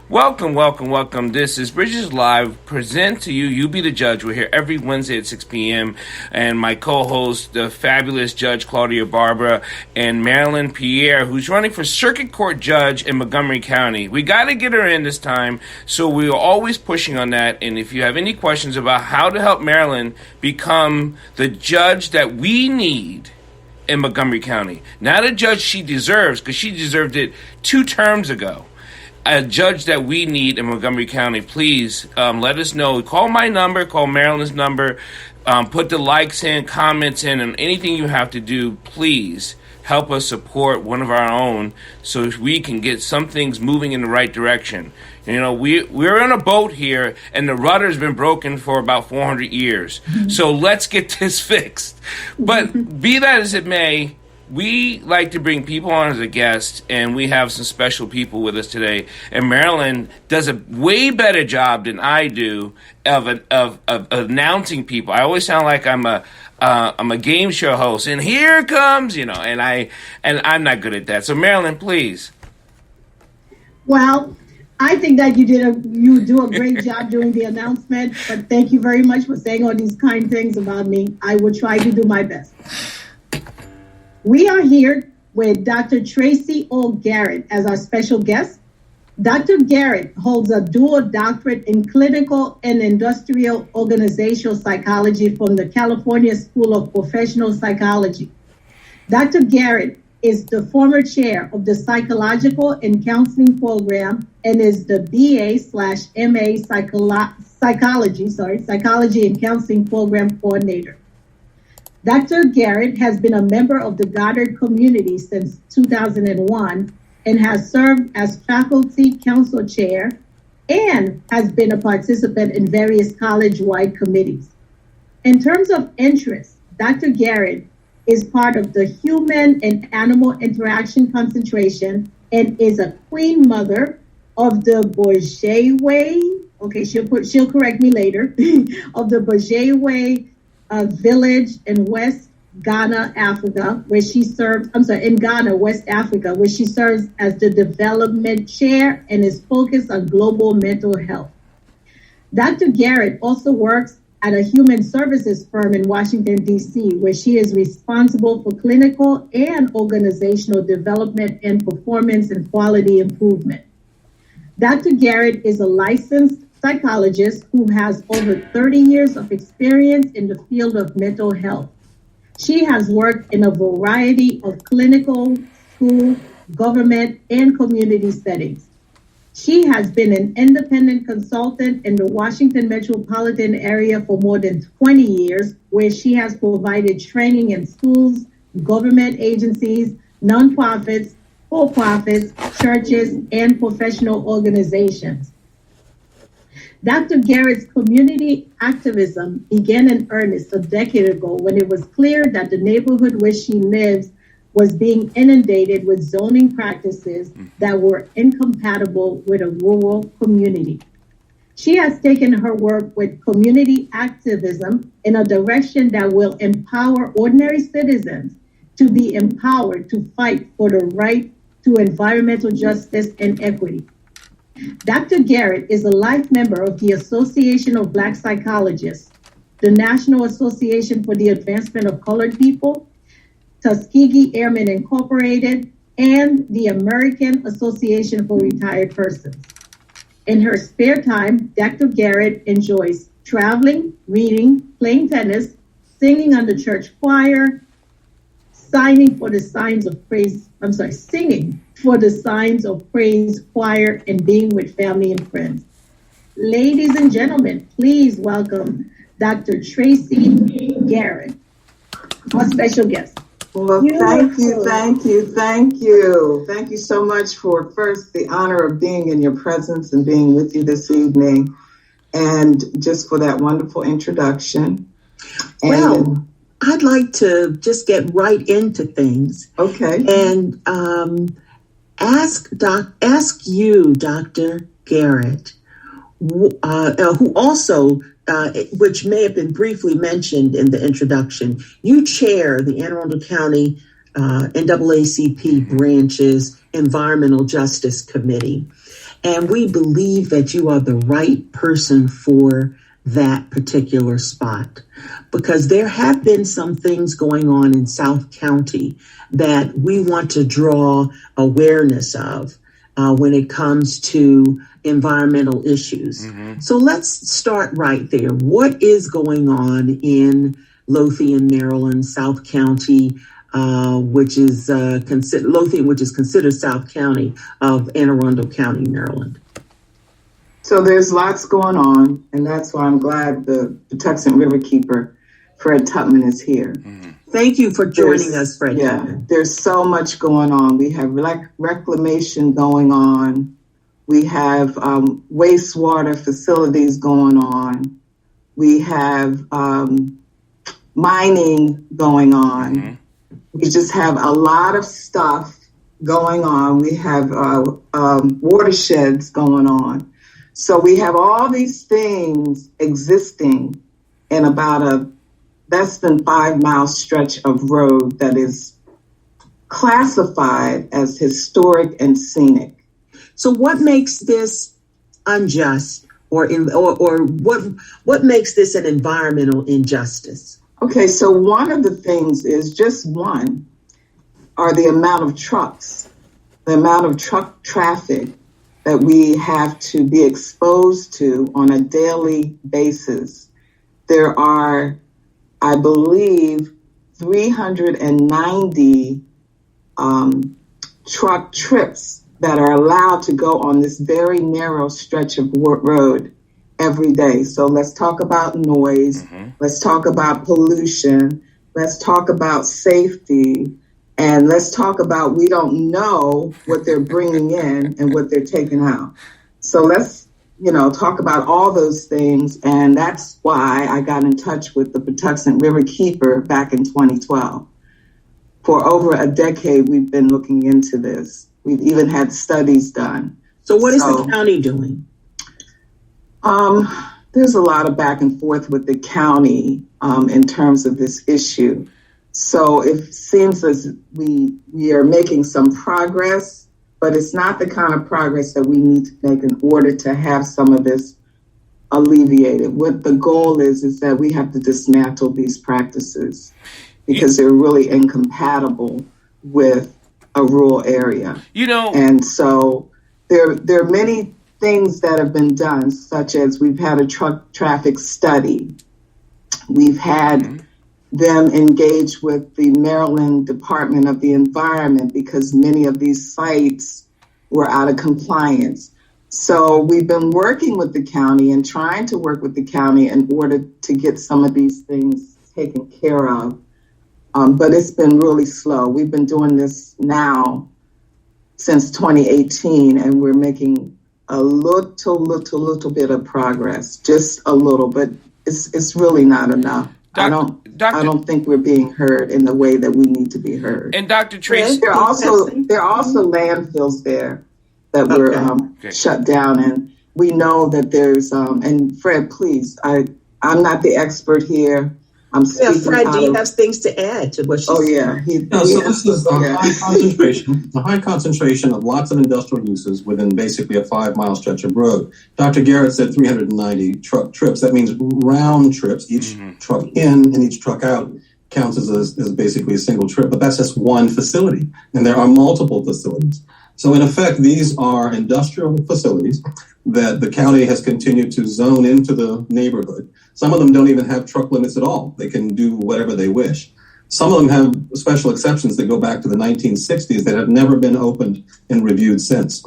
Welcome, welcome, welcome. This is Bridges Live, present to you. You be the judge. We're here every Wednesday at 6 p.m. And my co-host, the fabulous Judge Claudia Barber, and Marylin, Pierre, who's running for Circuit Court Judge in Montgomery County. We got to get her in this time, so we're always pushing on that. And if you have any questions about how to help Marylin become the judge that we need in Montgomery County, not a judge she deserves, because she deserved it 2 terms ago, a judge that we need in Montgomery County, please let us know. Call my number, call Marylin's number, put the likes in, comments in, and anything you have to do, please help us support one of our own so we can get some things moving in the right direction. You know, we're in a boat here, and the rudder's been broken for about 400 years. So let's get this fixed. But be that as it may, we like to bring people on as a guest, and we have some special people with us today. And Marylin does a way better job than I do of announcing people. I always sound like I'm a game show host, and here comes, and I'm not good at that. So Marylin, please. Well, I think that you do a great job doing the announcement, but thank you very much for saying all these kind things about me. I will try to do my best. We are here with Dr. Tracy O. Garrett as our special guest. Dr. Garrett holds a dual doctorate in clinical and industrial organizational psychology from the California School of Professional Psychology. Dr. Garrett is the former chair of the Psychological and Counseling Program and is the BA/MA Psychology and Counseling Program Coordinator. Dr. Garrett has been a member of the Goddard community since 2001 and has served as faculty council chair and has been a participant in various college-wide committees. In terms of interest, Dr. Garrett is part of the Human and Animal Interaction Concentration and is a queen mother of the Bourget Way, she'll correct me later, of the Bourget Way village in West Ghana, Africa, where she serves, in Ghana, West Africa, where she serves as the development chair and is focused on global mental health. Dr. Garrett also works at a human services firm in Washington, D.C., where she is responsible for clinical and organizational development and performance and quality improvement. Dr. Garrett is a licensed psychologist who has over 30 years of experience in the field of mental health. She has worked in a variety of clinical, school, government, and community settings. She has been an independent consultant in the Washington metropolitan area for more than 20 years, where she has provided training in schools, government agencies, nonprofits, for-profits, churches, and professional organizations. Dr. Garrett's community activism began in earnest a decade ago when it was clear that the neighborhood where she lives was being inundated with zoning practices that were incompatible with a rural community. She has taken her work with community activism in a direction that will empower ordinary citizens to be empowered to fight for the right to environmental justice and equity. Dr. Garrett is a life member of the Association of Black Psychologists, the National Association for the Advancement of Colored People, Tuskegee Airmen Incorporated, and the American Association for Retired Persons. In her spare time, Dr. Garrett enjoys traveling, reading, playing tennis, singing on the church choir, singing for the Signs of Praise choir, and being with family and friends. Ladies and gentlemen, please welcome Dr. Tracy Garrett, our special guest. Well, thank you. Thank you so much for first the honor of being in your presence and being with you this evening, and just for that wonderful introduction. Well, I'd like to just get right into things. Okay. And ask you, Dr. Garrett, who also, which may have been briefly mentioned in the introduction, you chair the Anne Arundel County NAACP branch's Environmental Justice Committee. And we believe that you are the right person for that particular spot, because there have been some things going on in South County that we want to draw awareness of when it comes to environmental issues. Mm-hmm. So let's start right there. What is going on in Lothian, Maryland, South County, which is Lothian, which is considered South County of Anne Arundel County, Maryland? So there's lots going on, and that's why I'm glad the Patuxent Riverkeeper, Fred Tutman, is here. Mm-hmm. Thank you for joining us, Fred. Yeah, there's so much going on. We have reclamation going on. We have wastewater facilities going on. We have mining going on. Mm-hmm. We just have a lot of stuff going on. We have watersheds going on. So we have all these things existing in about a less than 5 mile stretch of road that is classified as historic and scenic. So what makes this unjust, or what makes this an environmental injustice? Okay, so one of the things is just one are the amount of trucks, the amount of truck traffic that we have to be exposed to on a daily basis. There are, I believe, 390 truck trips that are allowed to go on this very narrow stretch of road every day. So let's talk about noise. Mm-hmm. Let's talk about pollution. Let's talk about safety. And let's talk about we don't know what they're bringing in and what they're taking out. So let's, talk about all those things. And that's why I got in touch with the Patuxent Riverkeeper back in 2012. For over a decade, we've been looking into this. We've even had studies done. So what is the county doing? There's a lot of back and forth with the county in terms of this issue. So it seems as we are making some progress, but it's not the kind of progress that we need to make in order to have some of this alleviated. What the goal is that we have to dismantle these practices because they're really incompatible with a rural area. And so there are many things that have been done, such as we've had a truck traffic study. We've had them engage with the Maryland Department of the Environment because many of these sites were out of compliance. So we've been working with the county and trying to work with the county in order to get some of these things taken care of. But it's been really slow. We've been doing this now since 2018, and we're making a little bit of progress, just a little, but it's really not enough. I don't think we're being heard in the way that we need to be heard. And Dr. Tracy, there are also landfills there that were shut down, and we know that there's and Fred, please, I'm not the expert here. I'm speaking Fred, do you have things to add to what she's saying? This is a high concentration of lots of industrial uses within basically a 5 mile stretch of road. Dr. Garrett said 390 truck trips. That means round trips, each truck in and each truck out counts as basically a single trip, but that's just one facility, and there are multiple facilities. So in effect, these are industrial facilities that the county has continued to zone into the neighborhood. Some of them don't even have truck limits at all. They can do whatever they wish. Some of them have special exceptions that go back to the 1960s that have never been opened and reviewed since.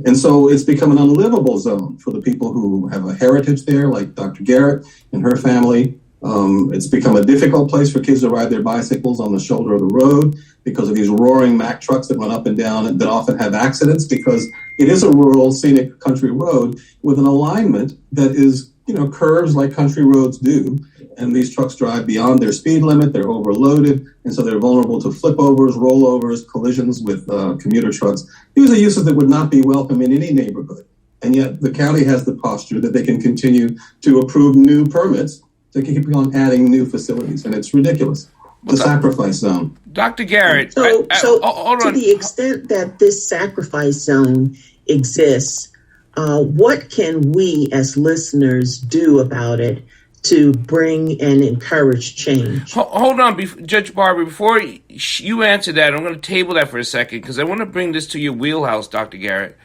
And so it's become an unlivable zone for the people who have a heritage there, like Dr. Garrett and her family. It's become a difficult place for kids to ride their bicycles on the shoulder of the road because of these roaring Mack trucks that run up and down and that often have accidents because it is a rural, scenic country road with an alignment that is, curves like country roads do. And these trucks drive beyond their speed limit. They're overloaded. And so they're vulnerable to flipovers, rollovers, collisions with commuter trucks. These are uses that would not be welcome in any neighborhood. And yet the county has the posture that they can continue to approve new permits to keep on adding new facilities. And it's ridiculous. It's a sacrifice zone. Dr. Garrett, so to the extent that this sacrifice zone exists, what can we as listeners do about it to bring and encourage change? Hold on, Judge Barber, before you answer that, I'm going to table that for a second because I want to bring this to your wheelhouse, Dr. Garrett.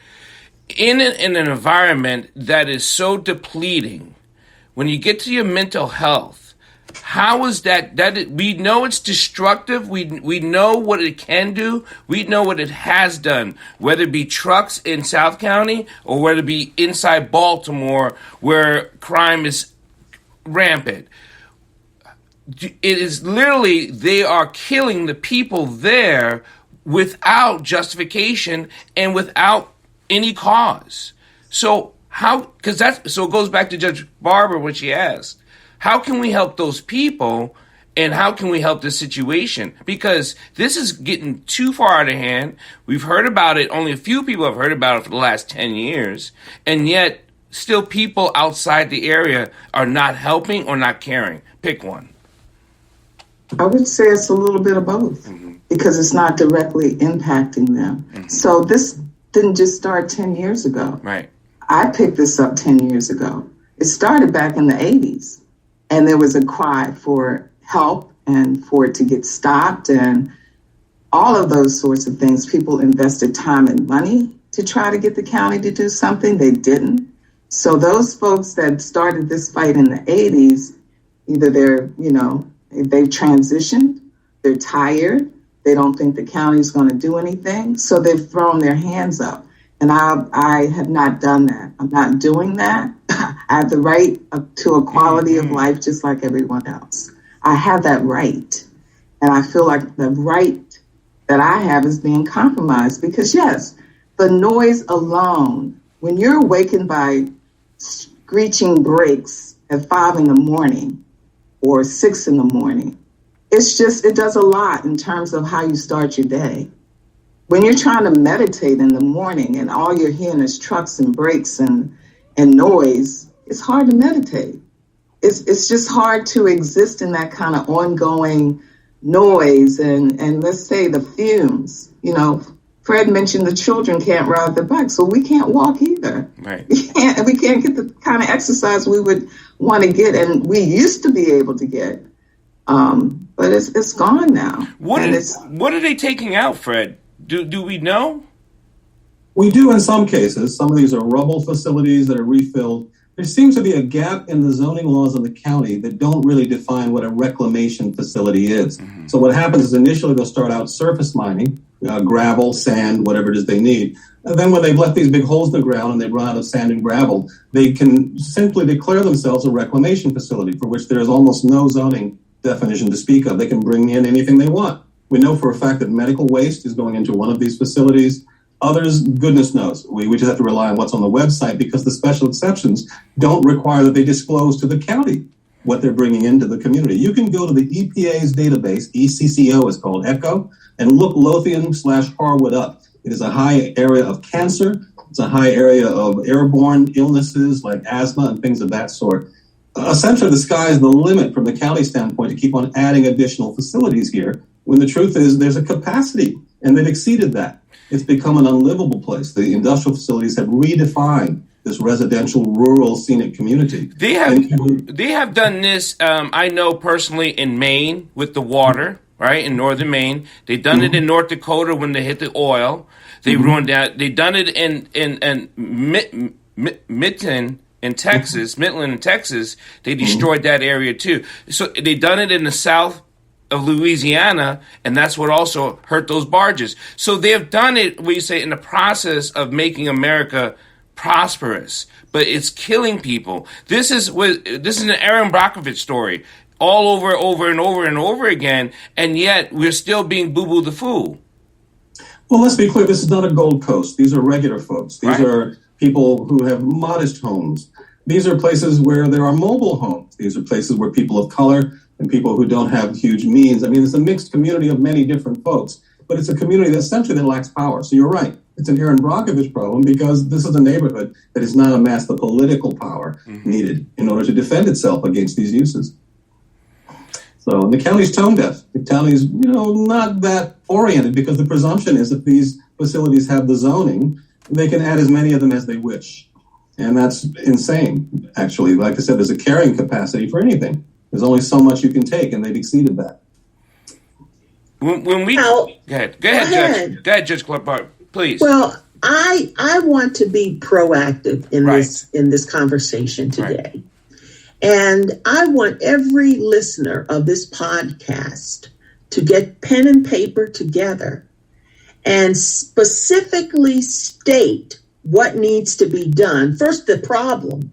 In an environment that is so depleting, when you get to your mental health, how is that we know it's destructive. We know what it can do. We know what it has done, whether it be trucks in South County or whether it be inside Baltimore where crime is rampant. It is literally, they are killing the people there without justification and without any cause. So so it goes back to Judge Barber, what she asked. How can we help those people and how can we help this situation? Because this is getting too far out of hand. We've heard about it. Only a few people have heard about it for the last 10 years. And yet still people outside the area are not helping or not caring. Pick one. I would say it's a little bit of both because it's not directly impacting them. So this didn't just start 10 years ago. Right. I picked this up 10 years ago. It started back in the 80s, and there was a cry for help and for it to get stopped and all of those sorts of things. People invested time and money to try to get the county to do something. They didn't. So those folks that started this fight in the 80s, either they've transitioned, they're tired, they don't think the county's going to do anything, so they've thrown their hands up. And I have not done that. I'm not doing that. I have the right to a quality of life just like everyone else. I have that right. And I feel like the right that I have is being compromised because, yes, the noise alone, when you're awakened by screeching brakes at 5 a.m. or 6 a.m, it does a lot in terms of how you start your day. When you're trying to meditate in the morning and all you're hearing is trucks and brakes and noise, it's hard to meditate. It's just hard to exist in that kind of ongoing noise and let's say the fumes. Fred mentioned the children can't ride their bikes, so we can't walk either. Right. We can't get the kind of exercise we would want to get, and we used to be able to get. But it's gone now. What are they taking out, Fred? Do we know? We do in some cases. Some of these are rubble facilities that are refilled. There seems to be a gap in the zoning laws of the county that don't really define what a reclamation facility is. Mm-hmm. So what happens is initially they'll start out surface mining, gravel, sand, whatever it is they need. And then when they've left these big holes in the ground and they run out of sand and gravel, they can simply declare themselves a reclamation facility for which there is almost no zoning definition to speak of. They can bring in anything they want. We know for a fact that medical waste is going into one of these facilities. Others, goodness knows. We just have to rely on what's on the website because the special exceptions don't require that they disclose to the county what they're bringing into the community. You can go to the EPA's database, ECCO is called ECHO, and look Lothian/Harwood up. It is a high area of cancer. It's a high area of airborne illnesses like asthma and things of that sort. Essentially, the sky is the limit from the county standpoint to keep on adding additional facilities here, when the truth is there's a capacity, and they've exceeded that. It's become an unlivable place. The industrial facilities have redefined this residential, rural, scenic community. They have done this, I know personally, in Maine with the water, right, in northern Maine. They've done it in North Dakota when they hit the oil. They ruined that. They've done it in Midland in Texas. They destroyed that area too. So they've done it in the south of Louisiana, and that's what also hurt those barges. So they have done it, we say, in the process of making America prosperous, but it's killing people. This is an Aaron Brockovich story, all over and over again, and yet we're still being boo-boo the fool. Well, let's be clear. This is not a Gold Coast. These are regular folks. These are people who have modest homes. These are places where there are mobile homes. These are places where people of color and people who don't have huge means. I mean, it's a mixed community of many different folks, but it's a community that essentially that lacks power. So you're right. It's an Aaron Brockovich problem because this is a neighborhood that has not amassed the political power needed in order to defend itself against these uses. So the county's tone deaf. The county's, not that oriented because the presumption is if these facilities have the zoning, they can add as many of them as they wish. And that's insane, actually. Like I said, there's a carrying capacity for anything. There's only so much you can take, and they've exceeded that. When we Well, go ahead, Judge Barber, please. Well, I want to be proactive in this conversation today. Right. And I want every listener of this podcast to get pen and paper together and specifically state what needs to be done. First, the problem,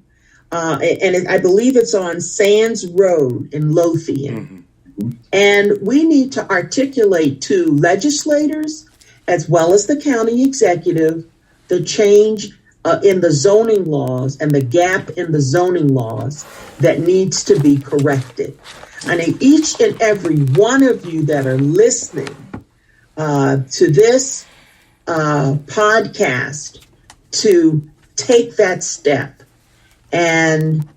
and I believe it's on Sands Road in Lothian. Mm-hmm. And we need to articulate to legislators as well as the county executive the change in the zoning laws and the gap in the zoning laws that needs to be corrected. I need each and every one of you that are listening to this podcast to take that step and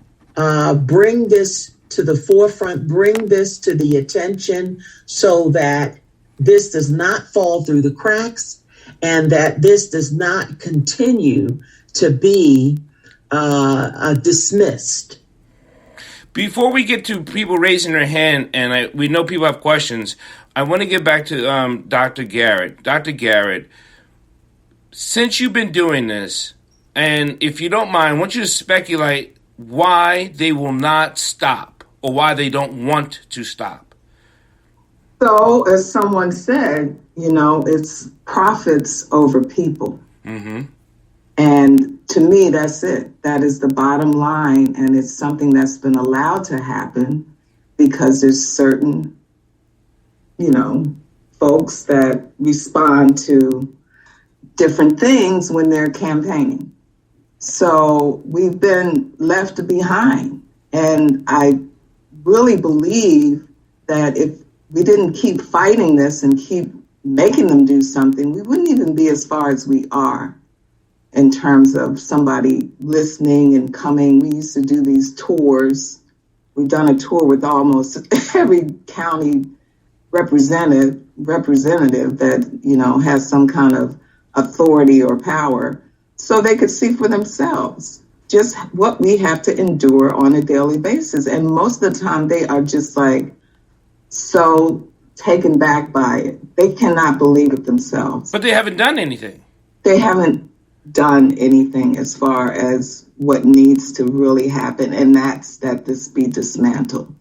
bring this to the forefront, bring this to the attention so that this does not fall through the cracks and that this does not continue to be dismissed. Before we get to people raising their hand, and we know people have questions, I want to get back to Dr. Garrett. Dr. Garrett, since you've been doing this, and if you don't mind, I want you to speculate why they will not stop or why they don't want to stop. So, as someone said, it's profits over people. Mm-hmm. And to me, that's it. That is the bottom line. And it's something that's been allowed to happen because there's certain, folks that respond to different things when they're campaigning. So we've been left behind. And I really believe that if we didn't keep fighting this and keep making them do something, we wouldn't even be as far as we are in terms of somebody listening and coming. We used to do these tours. We've done a tour with almost every county representative that, has some kind of authority or power so they could see for themselves just what we have to endure on a daily basis. And most of the time they are just like so taken back by it. They cannot believe it themselves. But they haven't done anything. They haven't done anything as far as what needs to really happen, and that's that this be dismantled.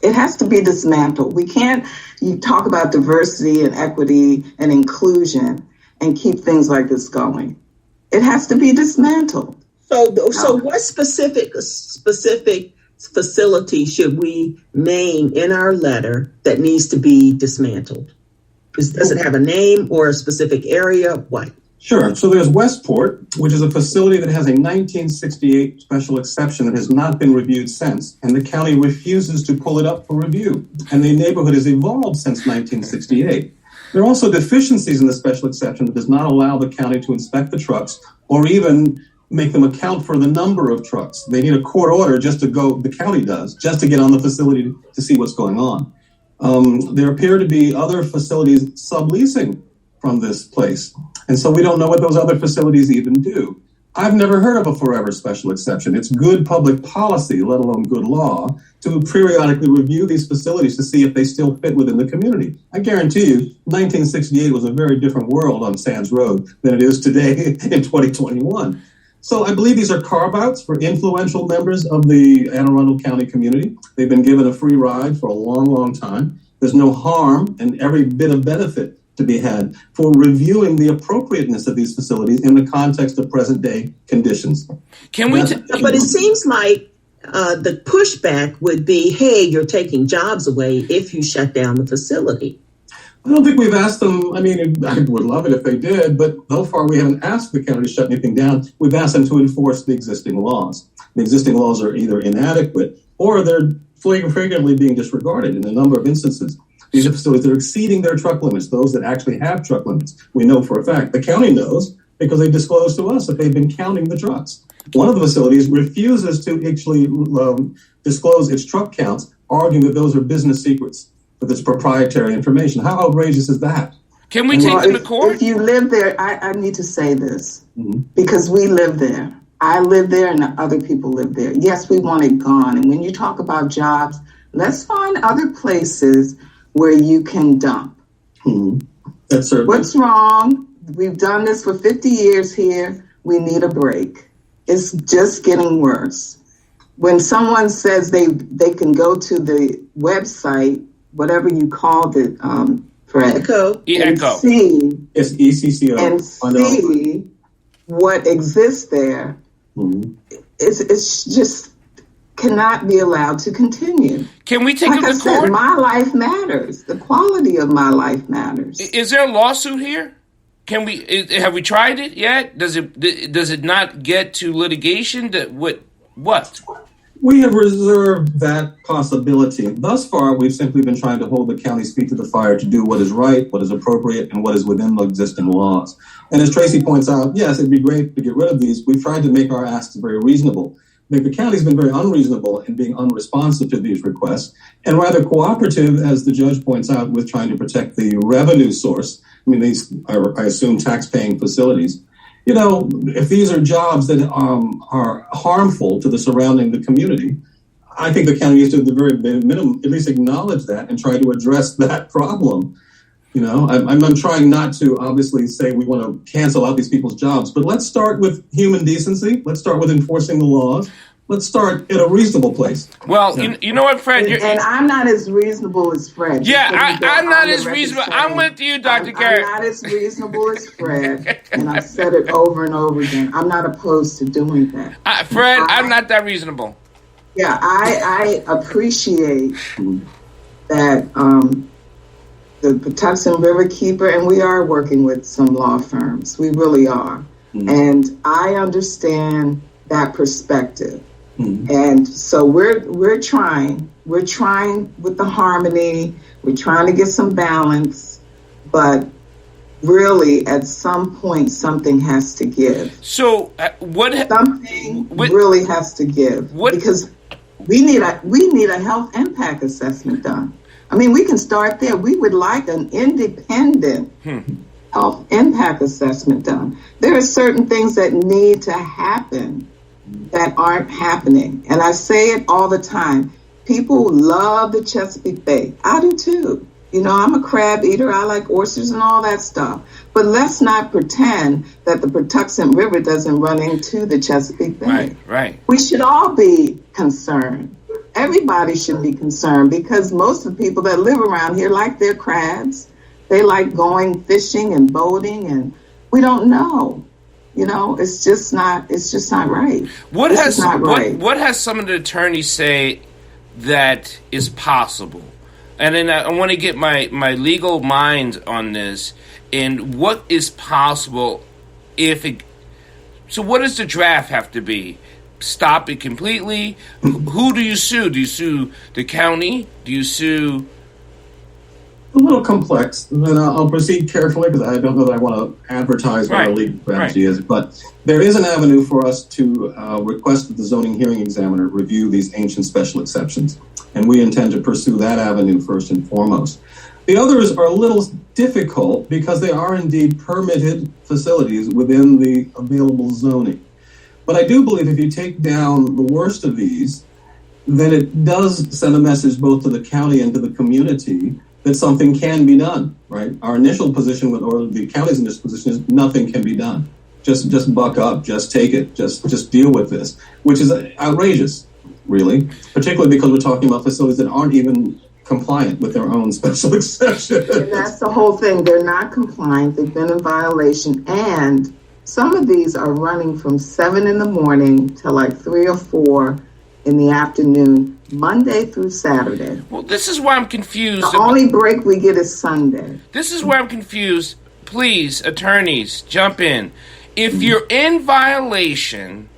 It has to be dismantled. We can't you talk about diversity and equity and inclusion and keep things like this going. It has to be dismantled. So what specific facility should we name in our letter that needs to be dismantled? Does it have a name or a specific area? What? Sure. So there's Westport, which is a facility that has a 1968 special exception that has not been reviewed since, and the county refuses to pull it up for review. And the neighborhood has evolved since 1968. There are also deficiencies in the special exception that does not allow the county to inspect the trucks or even make them account for the number of trucks. They need a court order just to go, the county does, just to get on the facility to see what's going on. There appear to be other facilities subleasing from this place. And so we don't know what those other facilities even do. I've never heard of a forever special exception. It's good public policy, let alone good law, to periodically review these facilities to see if they still fit within the community. I guarantee you, 1968 was a very different world on Sands Road than it is today in 2021. So I believe these are carve-outs for influential members of the Anne Arundel County community. They've been given a free ride for a long, long time. There's no harm and every bit of benefit to be had for reviewing the appropriateness of these facilities in the context of present-day conditions. But it seems like the pushback would be, hey, you're taking jobs away if you shut down the facility. I don't think we've asked them. I mean, I would love it if they did, but so far we haven't asked the county to shut anything down. We've asked them to enforce the existing laws. The existing laws are either inadequate or they're frequently being disregarded in a number of instances. These are facilities that are exceeding their truck limits, those that actually have truck limits. We know for a fact. The county knows because they disclosed to us that they've been counting the trucks. One of the facilities refuses to actually disclose its truck counts, arguing that those are business secrets, that it's proprietary information. How outrageous is that? Can we take them to court? If you live there, I need to say this because we live there. I live there and other people live there. Yes, we want it gone. And when you talk about jobs, let's find other places where you can dump. That's certainly. What's wrong? We've done this for 50 years here. We need a break. It's just getting worse. When someone says they can go to the website, whatever you called it, Fred, Echo. and see, it's ECCO. And see what exists there, it's just cannot be allowed to continue. Can we take like it to I said, court? my life matters. The quality of my life matters. Is there a lawsuit here? Can we? Have we tried it yet? Does it not get to litigation? What? We have reserved that possibility. Thus far, we've simply been trying to hold the county's feet to the fire to do what is right, what is appropriate, and what is within the existing laws. And as Tracy points out, yes, it'd be great to get rid of these. We've tried to make our asks very reasonable. I think the county's been very unreasonable in being unresponsive to these requests, and rather cooperative, as the judge points out, with trying to protect the revenue source. I mean, these are, I assume, tax-paying facilities. You know, if these are jobs that are harmful to the surrounding community, I think the county needs to, at the very minimum, at least acknowledge that and try to address that problem. You know, I'm trying not to obviously say we want to cancel out these people's jobs, but let's start with human decency. Let's start with enforcing the laws. Let's start at a reasonable place. Well, you know what, Fred? And I'm not as reasonable as Fred. Yeah, I'm not as reasonable. I'm with you, Dr. Garrett. I'm not as reasonable as Fred, and I've said it over and over again. I'm not opposed to doing that. Fred, I'm not that reasonable. Yeah, I appreciate that the Patuxent Riverkeeper, and we are working with some law firms. We really are. And I understand that perspective. And so we're trying with the harmony. We're trying to get some balance, but really at some point something has to give. So something really has to give because we need a health impact assessment done. I mean, we can start there. We would like an independent health impact assessment done. There are certain things that need to happen that aren't happening. And I say it all the time. People love the Chesapeake Bay. I do too. You know, I'm a crab eater. I like oysters and all that stuff. But let's not pretend that the Patuxent River doesn't run into the Chesapeake Bay. Right. We should all be concerned. Everybody should be concerned because most of the people that live around here like their crabs. They like going fishing and boating, and we don't know. You know, it's just not right. What has some of the attorneys say that is possible? And then I want to get my legal mind on this. And what is possible so what does the draft have to be? Stop it completely? Who do you sue? Do you sue the county? Do you sue... A little complex, and I'll proceed carefully because I don't know that I want to advertise what our legal strategy is. But there is an avenue for us to request that the zoning hearing examiner review these ancient special exceptions, and we intend to pursue that avenue first and foremost. The others are a little difficult because they are indeed permitted facilities within the available zoning. But I do believe if you take down the worst of these, then it does send a message both to the county and to the community that something can be done, right? Our initial position or the county's initial position is nothing can be done. Just buck up, just take it, just deal with this, which is outrageous, really, particularly because we're talking about facilities that aren't even compliant with their own special exception. And that's the whole thing. They're not compliant. They've been in violation. And some of these are running from 7 a.m. to like 3 or 4 in the afternoon, Monday through Saturday. Well, this is why I'm confused. The only break we get is Sunday. This is where I'm confused. Please, attorneys, jump in. If you're in violation,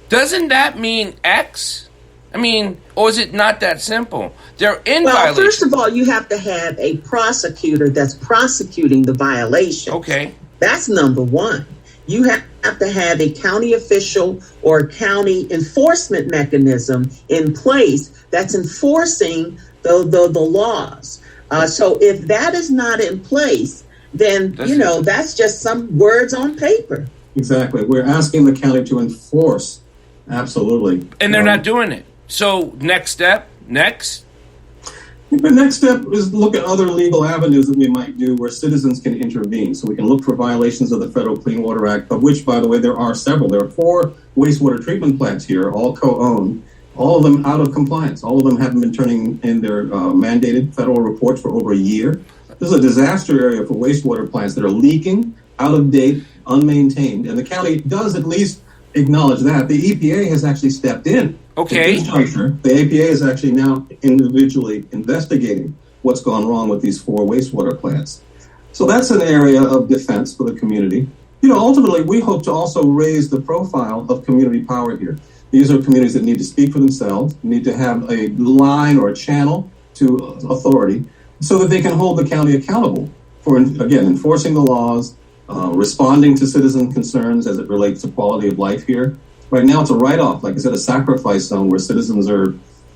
doesn't that mean X? I mean, or is it not that simple? They're in violation. First of all, you have to have a prosecutor that's prosecuting the violation. Okay. That's number one. You have to have a county official or county enforcement mechanism in place that's enforcing the laws. So if that is not in place, then, that's just some words on paper. Exactly. We're asking the county to enforce. Absolutely. And they're not doing it. So next step, The next step is look at other legal avenues that we might do where citizens can intervene. So we can look for violations of the Federal Clean Water Act, of which, by the way, there are several. There are 4 wastewater treatment plants here, all co-owned, all of them out of compliance. All of them haven't been turning in their mandated federal reports for over a year. This is a disaster area for wastewater plants that are leaking, out of date, unmaintained. And the county does at least acknowledge that. The EPA has actually stepped in. Okay. The EPA is actually now individually investigating what's gone wrong with these 4 wastewater plants. So that's an area of defense for the community. Ultimately, we hope to also raise the profile of community power here. These are communities that need to speak for themselves, need to have a line or a channel to authority so that they can hold the county accountable for, again, enforcing the laws, responding to citizen concerns as it relates to quality of life here. Right now, it's a write-off, like I said, a sacrifice zone where citizens are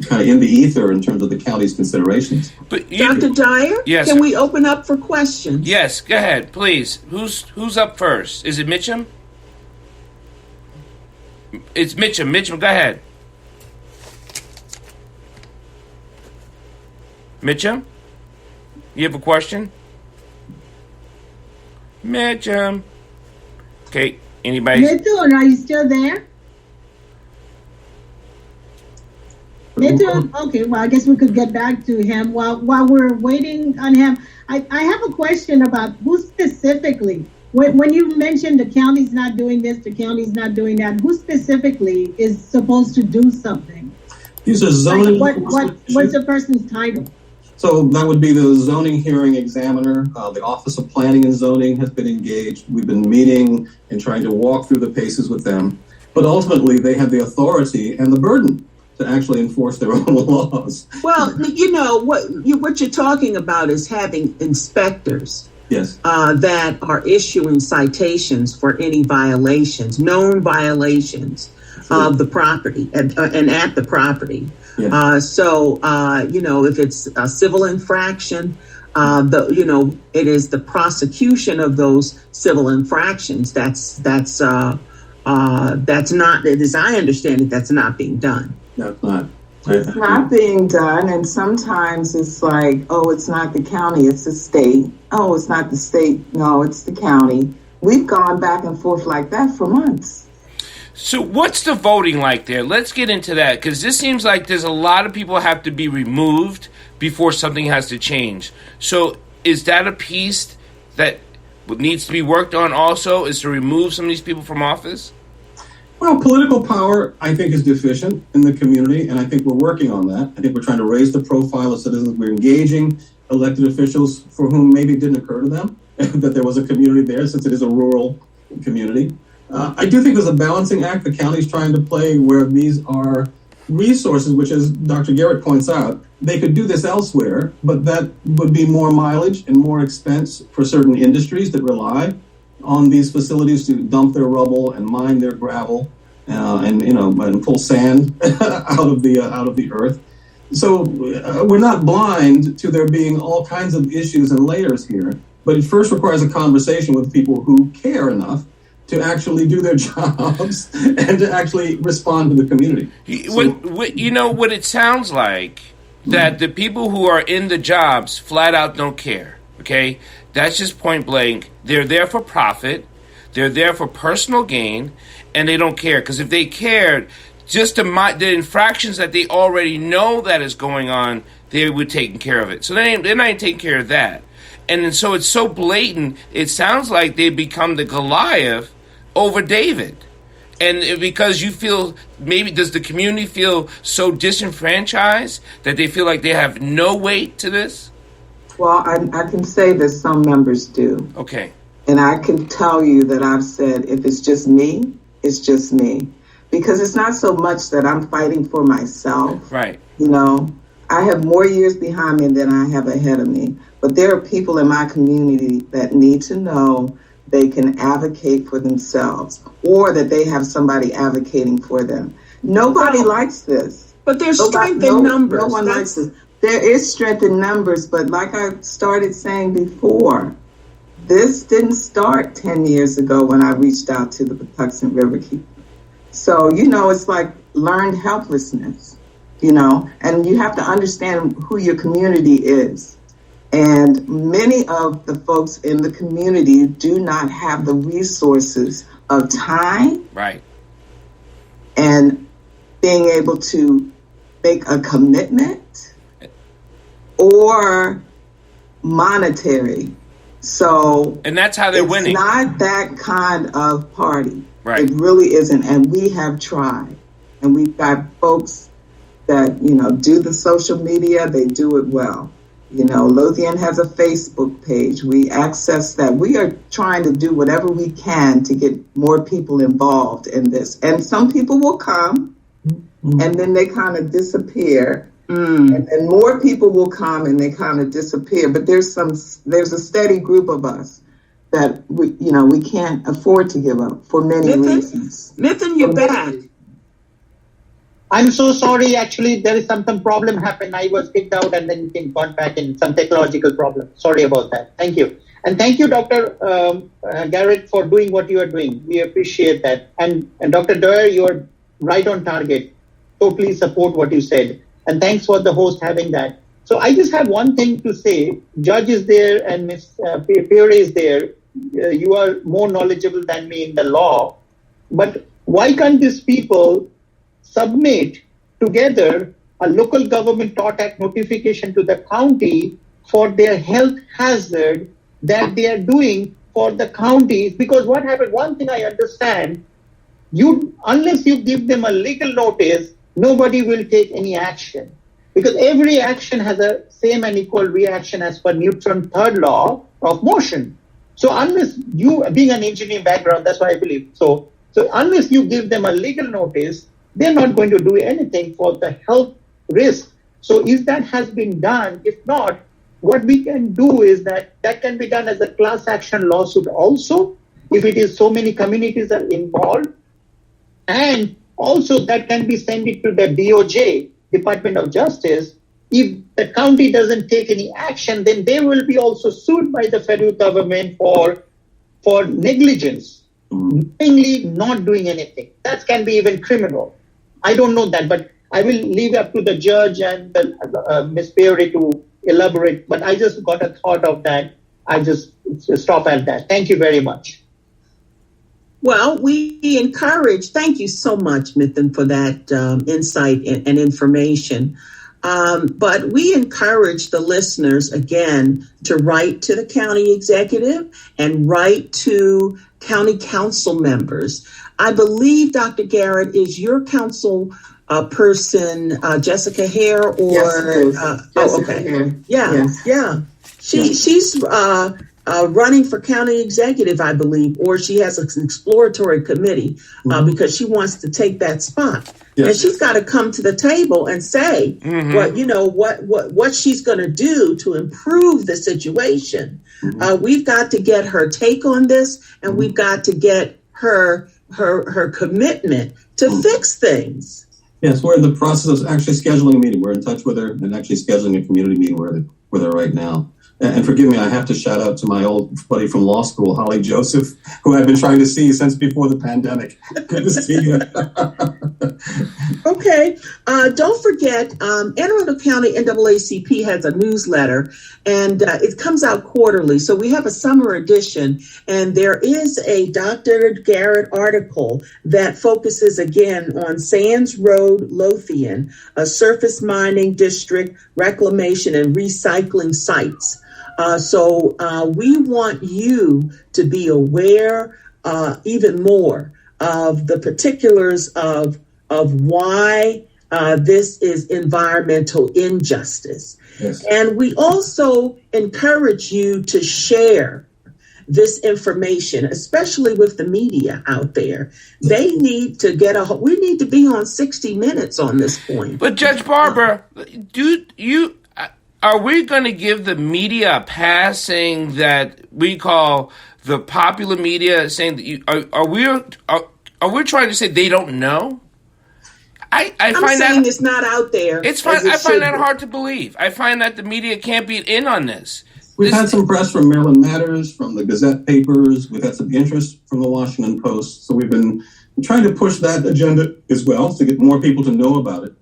kind of in the ether in terms of the county's considerations. But Dr. Dyer, yes, can we open up for questions? Yes, go ahead, please. Who's up first? Is it Mitchum? It's Mitchum. Mitchum, go ahead. Mitchum, you have a question? Mitchum. Okay, anybody? Mitchum, are you still there? Mitchum? Okay, well, I guess we could get back to him while we're waiting on him. I have a question about who specifically, when you mentioned the county's not doing this, the county's not doing that, who specifically is supposed to do something? These are zoning. What's the person's title? So that would be the zoning hearing examiner. The Office of Planning and Zoning has been engaged. We've been meeting and trying to walk through the paces with them. But ultimately, they have the authority and the burden to actually enforce their own laws. Well, what you're talking about is having inspectors. Yes. That are issuing citations for any violations, known violations of the property and at the property. Yes. If it's a civil infraction, it is the prosecution of those civil infractions. That's not, as I understand it, that's not being done. That's not. It's not being done, and sometimes it's like, oh, it's not the county, it's the state. Oh, it's not the state, no, it's the county. We've gone back and forth like that for months. So what's the voting like there? Let's get into that, because this seems like there's a lot of people have to be removed before something has to change. So is that a piece that needs to be worked on also, is to remove some of these people from office? Well, political power, I think, is deficient in the community, and I think we're working on that. I think we're trying to raise the profile of citizens. We're engaging elected officials for whom maybe it didn't occur to them that there was a community there, since it is a rural community. I do think there's a balancing act the county's trying to play where these are resources, which, as Dr. Garrett points out, they could do this elsewhere, but that would be more mileage and more expense for certain industries that rely on these facilities to dump their rubble and mine their gravel and pull sand out of the earth. So we're not blind to there being all kinds of issues and layers here, but it first requires a conversation with people who care enough to actually do their jobs and to actually respond to the community. What it sounds like, that the people who are in the jobs flat out don't care, okay? That's just point blank. They're there for profit. They're there for personal gain, and they don't care. Because if they cared, just the infractions that they already know that is going on, they would taking care of it. So they're not taking care of that. And so it's so blatant, it sounds like they become the Goliath over David. And because you feel, maybe does the community feel so disenfranchised that they feel like they have no weight to this? Well, I can say that some members do. Okay. And I can tell you that I've said, if it's just me, it's just me. Because it's not so much that I'm fighting for myself. Right. I have more years behind me than I have ahead of me. But there are people in my community that need to know they can advocate for themselves, or that they have somebody advocating for them. Nobody likes this. But there's strength in numbers. No one likes this. There is strength in numbers, but like I started saying before, This didn't start 10 years ago when I reached out to the Patuxent Riverkeeper. So, it's like learned helplessness, and you have to understand who your community is. And many of the folks in the community do not have the resources of time. Right. And being able to make a commitment or monetary. So, and that's how they're winning. It's not that kind of party. Right. It really isn't. And we have tried. And we've got folks that, do the social media. They do it well. Lothian has a Facebook page. We access that. We are trying to do whatever we can to get more people involved in this. And some people will come and then they kind of disappear. And then more people will come and they kind of disappear. But there's a steady group of us that we can't afford to give up for many reasons. Nathan, you're back. I'm so sorry. Actually, there is some problem happened. I was kicked out and then got back in, some technological problem. Sorry about that. Thank you. And thank you, Dr. Garrett, for doing what you are doing. We appreciate that. And Dr. Dyer, you are right on target. Totally support what you said. And thanks for the host having that. So I just have one thing to say. Judge is there and Ms. Pierre is there. You are more knowledgeable than me in the law. But why can't these people submit together a local government tort act notification to the county for their health hazard that they are doing for the counties? Because what happened, one thing I understand, unless you give them a legal notice, nobody will take any action. Because every action has a same and equal reaction as per Newton's third law of motion. So unless you, being an engineering background, that's why I believe. So unless you give them a legal notice, they're not going to do anything for the health risk. So if that has been done, if not, what we can do is that can be done as a class action lawsuit also, if it is so many communities are involved. And also that can be sent it to the DOJ, Department of Justice. If the county doesn't take any action, then they will be also sued by the federal government for negligence, knowingly not doing anything. That can be even criminal. I don't know that, but I will leave up to the judge and Ms. Pierre to elaborate. But I just got a thought of that. I just stop at that. Thank you very much. Well, we encourage, thank you so much, Mithun, for that insight and information. But we encourage the listeners, again, to write to the county executive and write to county council members. I believe, Dr. Garrett, is your council person Jessica Hare or? Yes, Jessica Hare. Yeah, yes. Yeah. She's running for county executive, I believe, or she has an exploratory committee because she wants to take that spot. Yes. And she's got to come to the table and say what she's going to do to improve the situation. We've got to get her take on this, and we've got to get her commitment to fix things. Yes, we're in the process of actually scheduling a meeting. We're in touch with her and actually scheduling a community meeting with her right now. And forgive me, I have to shout out to my old buddy from law school, Holly Joseph, who I've been trying to see since before the pandemic. Good to see you. Okay. Don't forget, Anne Arundel County NAACP has a newsletter, and it comes out quarterly. So we have a summer edition, and there is a Dr. Garrett article that focuses again on Sands Road, Lothian, a surface mining district, reclamation and recycling sites. So we want you to be aware even more of the particulars of why this is environmental injustice. Yes. And we also encourage you to share this information, especially with the media out there. They need to we need to be on 60 Minutes on this point. But Judge Barber, are we going to give the media a pass saying that we call the popular media saying that are we trying to say they don't know? I'm find saying that it's not out there. It's fine. I find that hard to believe. I find that the media can't be in on this. We've had some press from Maryland Matters, from the Gazette papers. We've had some interest from the Washington Post. So we've been trying to push that agenda as well to get more people to know about it.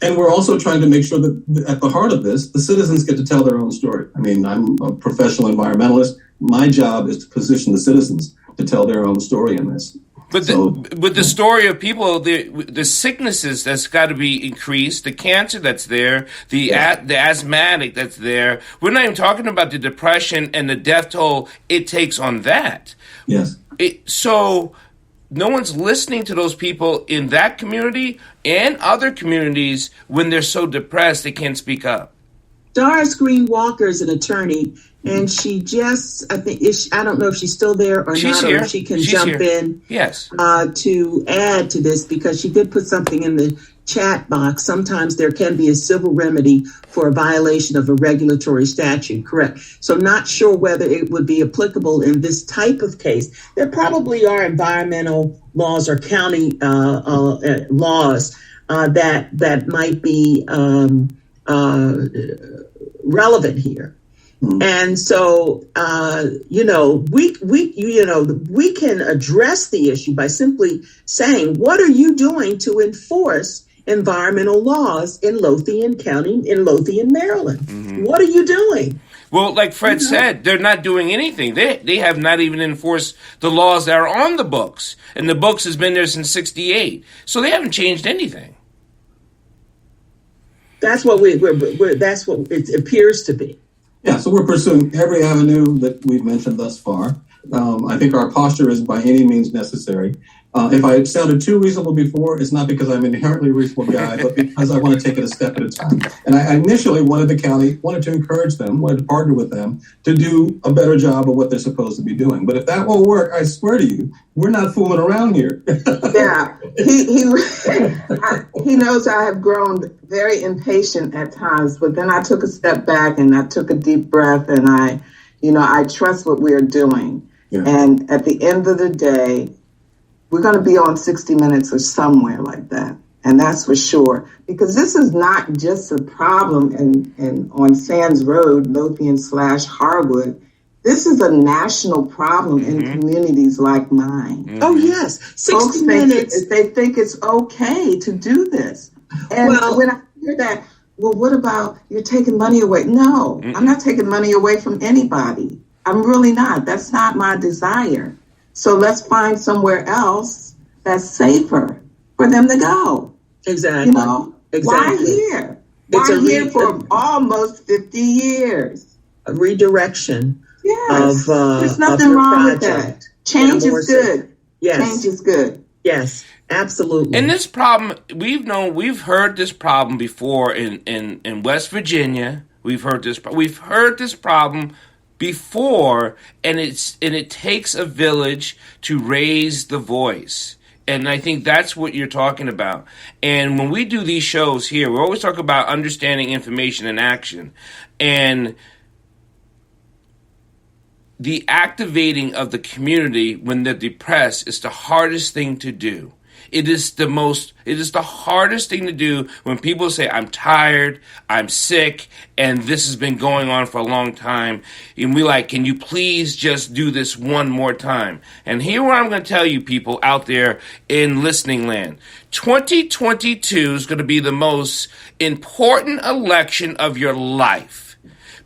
And we're also trying to make sure that at the heart of this, the citizens get to tell their own story. I mean, I'm a professional environmentalist. My job is to position the citizens to tell their own story in this. But with the story of people, the sicknesses that's got to be increased, the cancer that's there, the asthmatic that's there. We're not even talking about the depression and the death toll it takes on that. Yes. So no one's listening to those people in that community and other communities when they're so depressed they can't speak up. Doris Green Walker is an attorney, and she just, I don't know if she's still there or She's not, here. or if she can She's jump here. in Yes. to add to this, because she did put something in the chat box. Sometimes there can be a civil remedy for a violation of a regulatory statute, correct? So not sure whether it would be applicable in this type of case. There probably are environmental laws or county laws that might be relevant here. And so, we can address the issue by simply saying, what are you doing to enforce environmental laws in Lothian County, in Lothian, Maryland? Mm-hmm. What are you doing? Well, like Fred said, they're not doing anything. They have not even enforced the laws that are on the books. And the books has been there since 1968. So they haven't changed anything. That's what that's what it appears to be. Yeah, so we're pursuing every avenue that we've mentioned thus far. I think our posture is by any means necessary. If I sounded too reasonable before, it's not because I'm an inherently reasonable guy, but because I want to take it a step at a time. And I initially wanted to encourage them, wanted to partner with them to do a better job of what they're supposed to be doing. But if that won't work, I swear to you, we're not fooling around here. Yeah, he knows I have grown very impatient at times, but then I took a step back and I took a deep breath, and I trust what we're doing. Yeah. And at the end of the day, we're going to be on 60 Minutes or somewhere like that. And that's for sure. Because this is not just a problem in on Sands Road, Lothian / Harwood. This is a national problem in communities like mine. Mm-hmm. Oh, yes. 60 Minutes. They think it's okay to do this. And when I hear that, well, what about you're taking money away? No, I'm not taking money away from anybody. I'm really not. That's not my desire. So let's find somewhere else that's safer for them to go. Exactly. Why here? Why here for almost 50 years? A redirection. Yes. There's nothing wrong with that. Change is good. Yes. Change is good. Yes, absolutely. And this problem, we've heard this problem before in West Virginia. We've heard this problem before, and it takes a village to raise the voice. And I think that's what you're talking about. And when we do these shows here, we always talk about understanding information and action. And the activating of the community when they're depressed is the hardest thing to do. It is the hardest thing to do when people say, I'm tired, I'm sick, and this has been going on for a long time. And we're like, can you please just do this one more time? And here what I'm going to tell you people out there in listening land. 2022 is going to be the most important election of your life.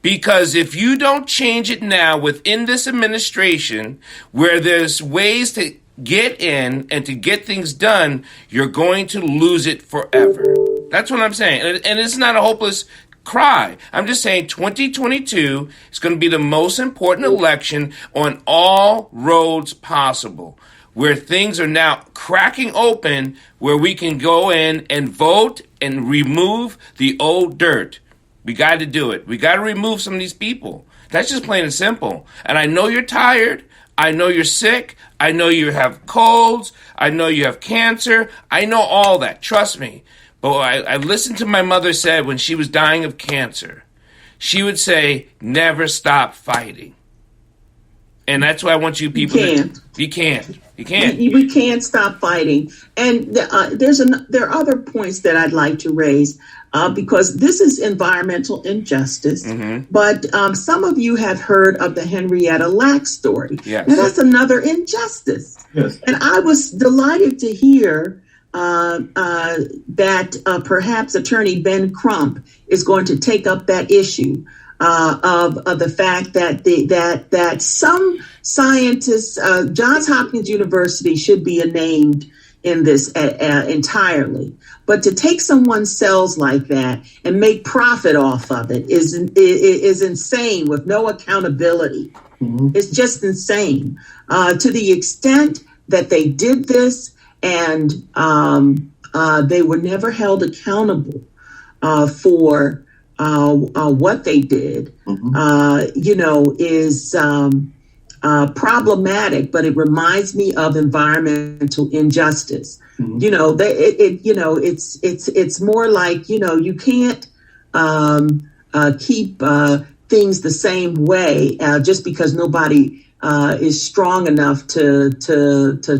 Because if you don't change it now within this administration, where there's ways to get in and to get things done, you're going to lose it forever. That's what I'm saying. And it's not a hopeless cry. I'm just saying 2022 is going to be the most important election on all roads possible, where things are now cracking open, where we can go in and vote and remove the old dirt. We got to do it. We got to remove some of these people. That's just plain and simple. And I know you're tired. I know you're sick. I know you have colds. I know you have cancer. I know all that. Trust me. But I listened to my mother say when she was dying of cancer. She would say, never stop fighting. And that's why I want you people you can't. We can't stop fighting. And there are other points that I'd like to raise because this is environmental injustice. Mm-hmm. But some of you have heard of the Henrietta Lack story. Yes. Now, that's another injustice. Yes. And I was delighted to hear that perhaps Attorney Ben Crump is going to take up that issue. Of the fact that that some scientists, Johns Hopkins University should be named in this entirely, but to take someone's cells like that and make profit off of it is insane with no accountability. Mm-hmm. It's just insane to the extent that they did this, and they were never held accountable for. What they did, mm-hmm. Is problematic, but it reminds me of environmental injustice. Mm-hmm. It's more like, you can't keep things the same way just because nobody is strong enough to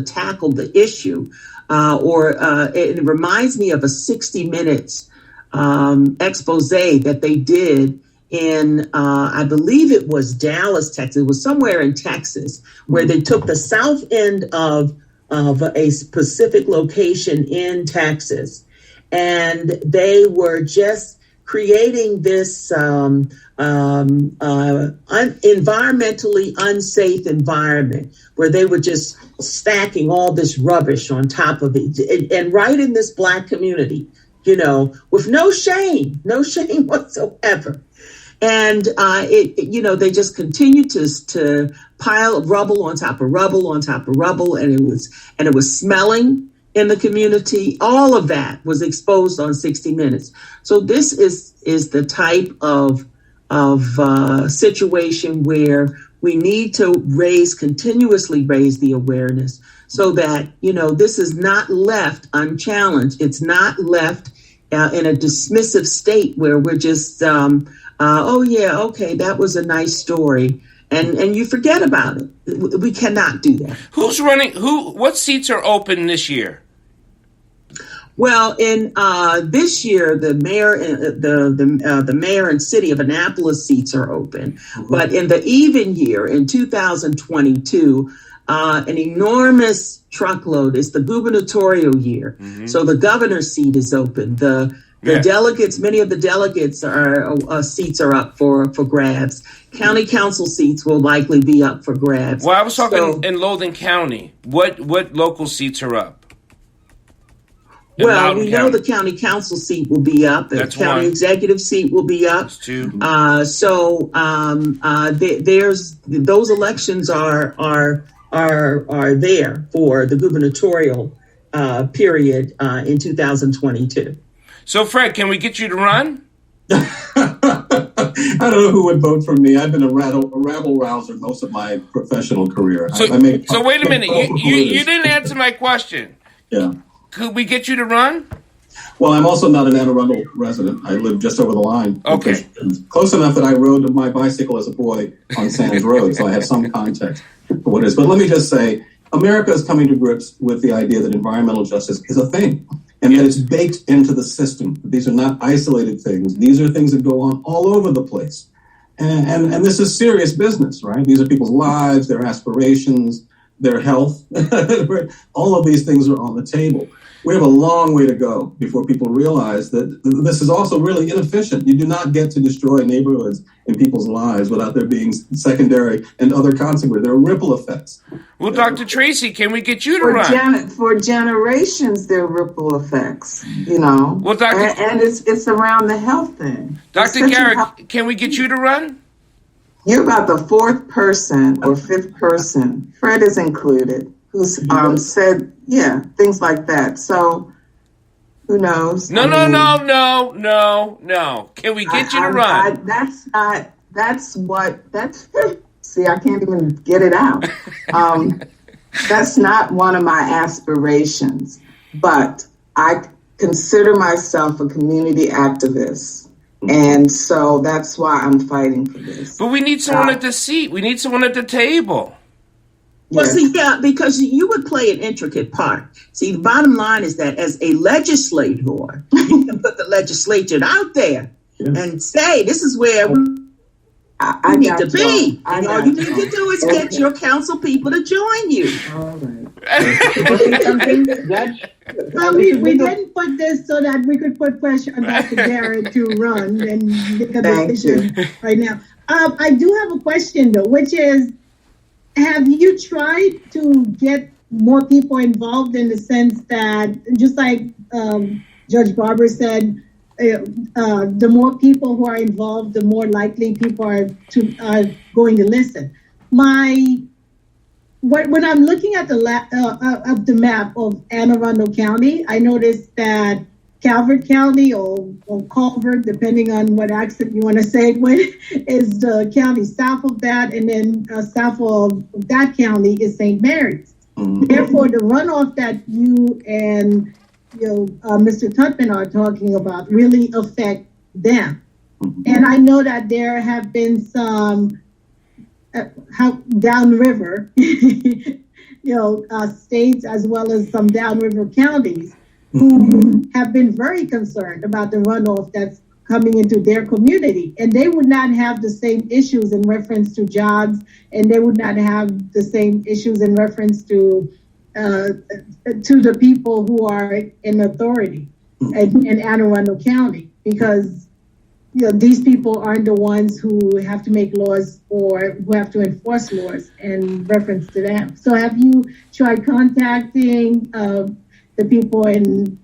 tackle the issue. It reminds me of a 60 Minutes expose that they did in, I believe it was Dallas, Texas. It was somewhere in Texas where they took the south end of a specific location in Texas, and they were just creating this environmentally unsafe environment where they were just stacking all this rubbish on top of it, and right in this Black community. With no shame whatsoever. And they just continued to pile rubble on top of rubble on top of rubble, and it was smelling in the community. All of that was exposed on 60 Minutes. So this is the type of situation where we need to continuously raise the awareness so that, this is not left unchallenged. It's not left in a dismissive state where we're just, that was a nice story. And you forget about it. We cannot do that. Who's running? What seats are open this year? Well, in this year, the mayor and city of Annapolis seats are open. Mm-hmm. But in the even year, in 2022, an enormous truckload is the gubernatorial year. Mm-hmm. So the governor's seat is open. The delegates, many of the delegates seats are up for grabs. County council seats will likely be up for grabs. Well, I was talking in Loudon County. What local seats are up? Well, we know the county council seat will be up. The county executive seat will be up. That's two. There's those elections are there for the gubernatorial period in 2022. So, Fred, can we get you to run? I don't know who would vote for me. I've been a rabble rouser most of my professional career. So wait a minute. You didn't answer my question. Yeah. Could we get you to run? Well, I'm also not an Anne Arundel resident. I live just over the line. Okay. Close enough that I rode my bicycle as a boy on Sands Road, so I have some context for what it is. But let me just say, America is coming to grips with the idea that environmental justice is a thing, and that it's baked into the system. These are not isolated things. These are things that go on all over the place. And this is serious business, right? These are people's lives, their aspirations, their health. All of these things are on the table. We have a long way to go before people realize that this is also really inefficient. You do not get to destroy neighborhoods and people's lives without there being secondary and other consequences. There are ripple effects. Well, Dr. Tracy, can we get you to run? For generations, there are ripple effects, Well, and it's around the health thing. Dr. Garrett, can we get you to run? You're about the fourth person or fifth person. Fred is included, who's said, things like that. So, who knows? No. Can we get you to run? See, I can't even get it out. That's not one of my aspirations, but I consider myself a community activist. And so that's why I'm fighting for this. But we need someone at the seat. We need someone at the table. Well, Yes. see, yeah, because you would play an intricate part. See, the bottom line is that as a legislator, you can put the legislature out there and say, this is where I you need got to be. I And all got you need to do is get Okay. your council people to join you. All right. Something, Judge? We didn't put this so that we could put pressure on Dr. Garrett to run and make a Thank decision right now. I do have a question though, which is, have you tried to get more people involved in the sense that, just like Judge Barber said, the more people who are involved, the more likely people are going to listen. When I'm looking at the map of Anne Arundel County, I noticed that Calvert County or Culver, depending on what accent you want to say it with, is the county south of that, and then south of that county is St. Mary's. Mm-hmm. Therefore, the runoff that you and Mr. Tutman are talking about really affect them. Mm-hmm. And I know that there have been some downriver, states as well as some downriver counties who have been very concerned about the runoff that's coming into their community. And they would not have the same issues in reference to jobs, and they would not have the same issues in reference to the people who are in authority in Anne Arundel County, because these people aren't the ones who have to make laws or who have to enforce laws in reference to them. So have you tried contacting the people in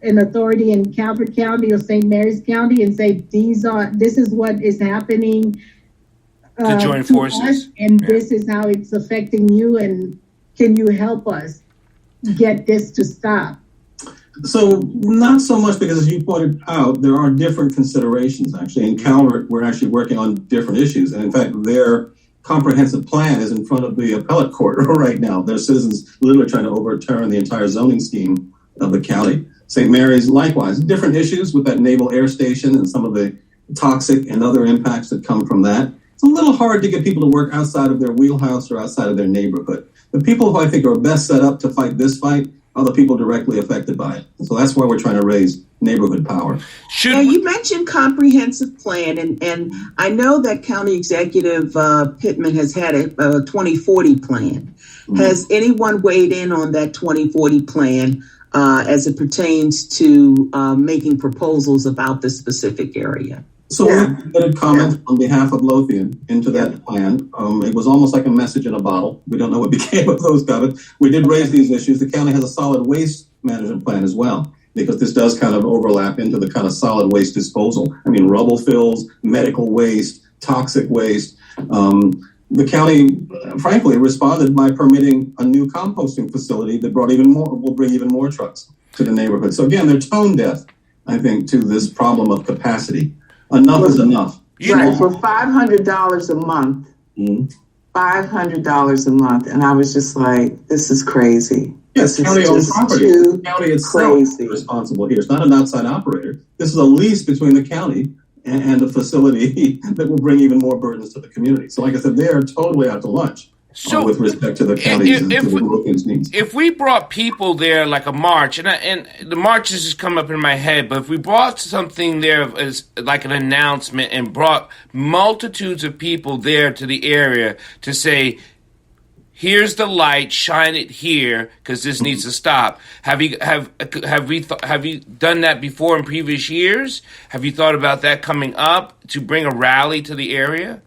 authority in Calvert County or St. Mary's County and say, this is what is happening to join forces, us, and this is how it's affecting you, and can you help us get this to stop? So not so much, because as you pointed out, there are different considerations. Actually, in Calvert, we're actually working on different issues. And in fact, their comprehensive plan is in front of the appellate court right now. Their citizens literally trying to overturn the entire zoning scheme of the county. St. Mary's, likewise, different issues with that naval air station and some of the toxic and other impacts that come from that. It's a little hard to get people to work outside of their wheelhouse or outside of their neighborhood. The people who I think are best set up to fight this fight are the people directly affected by it. So that's why we're trying to raise neighborhood power. Now, you mentioned comprehensive plan, and I know that County Executive Pittman has had a 2040 plan. Mm-hmm. Has anyone weighed in on that 2040 plan as it pertains to making proposals about this specific area? So we submitted comments on behalf of Lothian into that plan. It was almost like a message in a bottle. We don't know what became of those comments. We did raise these issues. The county has a solid waste management plan as well, because this does kind of overlap into the kind of solid waste disposal. I mean, rubble fills, medical waste, toxic waste. The county, frankly, responded by permitting a new composting facility that will bring even more trucks to the neighborhood. So again, they're tone deaf, I think, to this problem of capacity. Enough is enough. Right, for $500 a month. $500 a month. And I was just like, this is crazy. Yes, county-owned property. The county itself is responsible here. It's not an outside operator. This is a lease between the county and a facility that will bring even more burdens to the community. So like I said, they are totally out to lunch. So with respect to the county's needs. If we brought people there like a march, and the marches just come up in my head, but if we brought something there as like an announcement and brought multitudes of people there to the area to say, here's the light, shine it here, because this needs to stop. Have you done that before in previous years? Have you thought about that coming up to bring a rally to the area?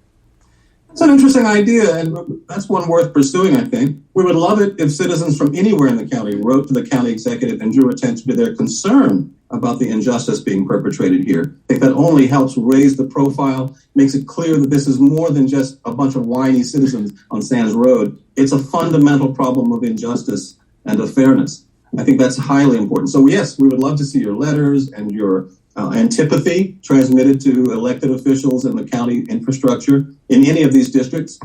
It's an interesting idea, and that's one worth pursuing, I think. We would love it if citizens from anywhere in the county wrote to the county executive and drew attention to their concern about the injustice being perpetrated here. I think that only helps raise the profile, makes it clear that this is more than just a bunch of whiny citizens on Sands Road. It's a fundamental problem of injustice and of fairness. I think that's highly important. So yes, we would love to see your letters and your antipathy transmitted to elected officials in the county infrastructure in any of these districts,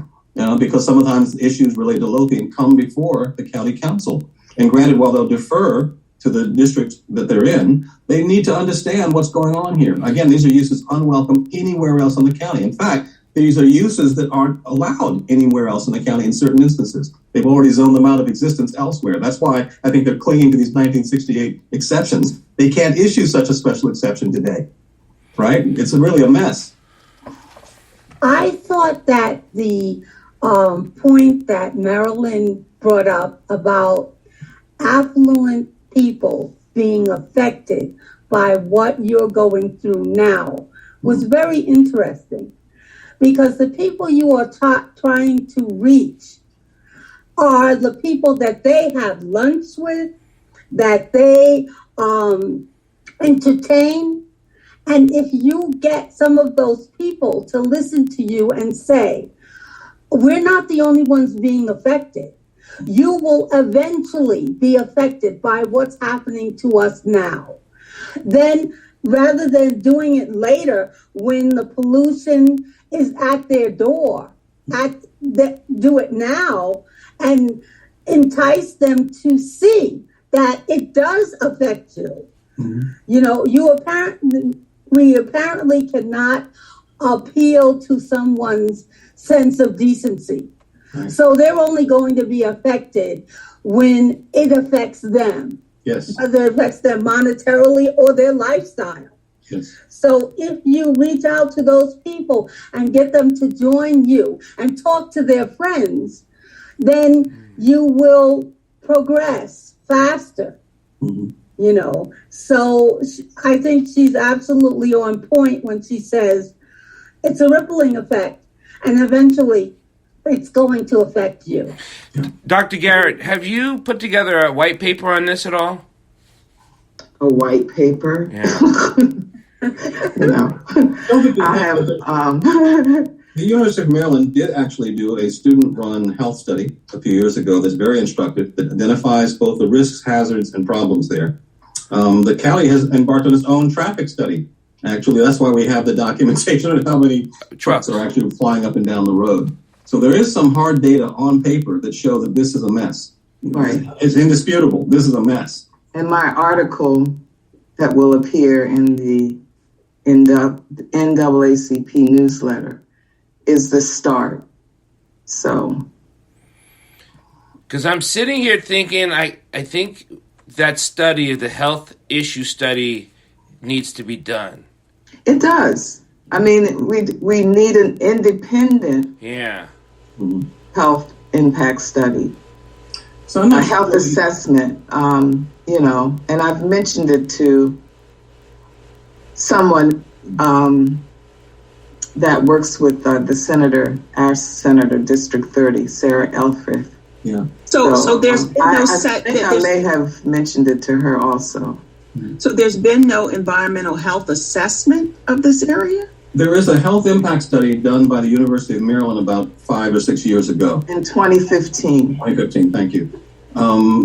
because sometimes issues related to Lothian come before the county council. And granted, while they'll defer to the district that they're in, they need to understand what's going on here. Again, these are uses unwelcome anywhere else in the county. In fact, these are uses that aren't allowed anywhere else in the county in certain instances. They've already zoned them out of existence elsewhere. That's why I think they're clinging to these 1968 exceptions. They can't issue such a special exception today, right? It's really a mess. I thought that the point that Marylin brought up about affluent people being affected by what you're going through now was very interesting, because the people you are trying to reach are the people that they have lunch with, that they entertain. And if you get some of those people to listen to you and say, we're not the only ones being affected, you will eventually be affected by what's happening to us now. Then, rather than doing it later when the pollution is at their door, do it now and entice them to see that it does affect you. Mm-hmm. You know, we apparently cannot appeal to someone's sense of decency. Right. So they're only going to be affected when it affects them. Yes. Whether it affects them monetarily or their lifestyle. Yes. So if you reach out to those people and get them to join you and talk to their friends, then you will progress faster. Mm-hmm. You know, so I think she's absolutely on point when she says it's a rippling effect, and eventually it's going to affect you. Dr. Garrett, have you put together a white paper on this at all? A white paper? Yeah. No. I have. The University of Maryland did actually do a student-run health study a few years ago that's very instructive, that identifies both the risks, hazards, and problems there. The county has embarked on its own traffic study. Actually, that's why we have the documentation of how many trucks are actually flying up and down the road. So there is some hard data on paper that show that this is a mess. Right. It's indisputable. This is a mess. And my article that will appear in the NAACP newsletter is the start. So. Because I'm sitting here thinking, I think that study, the health issue study, needs to be done. It does. I mean, we need an independent health impact study, so a health assessment, you know, and I've mentioned it to someone that works with our senator, District 30, Sarah Elfrith. Yeah. So there's been no I think I may have mentioned it to her also. So there's been no environmental health assessment of this area? There is a health impact study done by the University of Maryland about 5 or 6 years ago. In 2015. 2015, thank you.